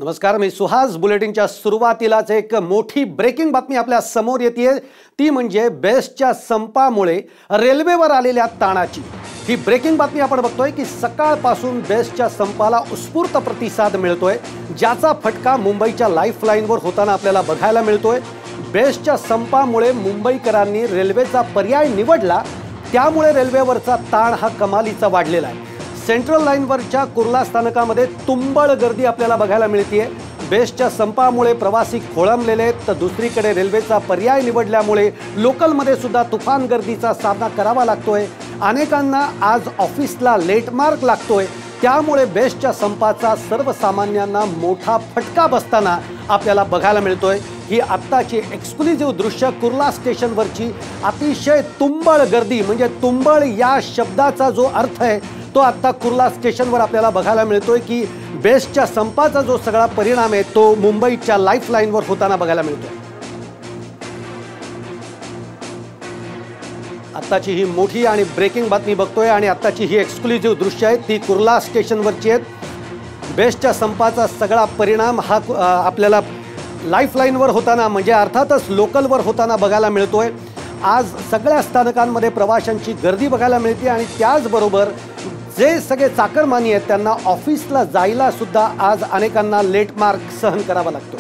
नमस्कार, मी सुहास. बुलेटिनच्या सुरुवातीलाच एक मोठी ब्रेकिंग बातमी आपल्या समोर येते. ती म्हणजे बेस्टच्या संपामुळे रेल्वेवर आलेल्या ताणाची. ही ब्रेकिंग बातमी आपण बघतोय की सकाळपासून बेस्टच्या संपाला उत्स्फूर्त प्रतिसाद मिळतोय, ज्याचा फटका मुंबईच्या लाईफलाईनवर होताना आपल्याला बघायला मिळतोय. बेस्टच्या संपामुळे मुंबईकरांनी रेल्वेचा पर्याय निवडला, त्यामुळे रेल्वेवरचा ताण हा कमालीचा वाढलेला आहे. सेंट्रल लाईनवरच्या कुर्ला स्थानकामध्ये तुंबळ गर्दी आपल्याला बघायला मिळते. बेस्टच्या संपामुळे प्रवासी खोळंबलेले आहेत, तर दुसरीकडे रेल्वेचा पर्याय निवडल्यामुळे लोकलमध्ये सुद्धा तुफान गर्दीचा सामना करावा लागतोय. अनेकांना आज ऑफिसला लेट मार्क लागतोय, त्यामुळे बेस्टच्या संपाचा सर्वसामान्यांना मोठा फटका बसताना आपल्याला बघायला मिळतोय. ही आत्ताची एक्सक्लुझिव्ह दृश्य कुर्ला स्टेशनवरची अतिशय तुंबळ गर्दी, म्हणजे तुंबळ या शब्दाचा जो अर्थ आहे तो आत्ता कुर्ला स्टेशनवर आपल्याला बघायला मिळतोय की बेस्टच्या संपाचा जो सगळा परिणाम आहे तो मुंबईच्या लाईफलाईनवर होताना बघायला मिळतोय. आत्ताची ही मोठी आणि ब्रेकिंग बातमी बघतोय आणि आत्ताची ही एक्सक्लुझिव्ह दृश्य आहे ती कुर्ला स्टेशनवरची आहेत. बेस्टच्या संपाचा सगळा परिणाम हा आपल्याला लाईफलाईनवर होताना, म्हणजे अर्थातच लोकलवर होताना बघायला मिळतोय. आज सगळ्या स्थानकांमध्ये प्रवाशांची गर्दी बघायला मिळते आणि त्याचबरोबर जे सगळे चाकरमानी आहेत त्यांना ऑफिसला जायला सुद्धा आज अनेकांना लेट मार्क सहन करावा लागतो.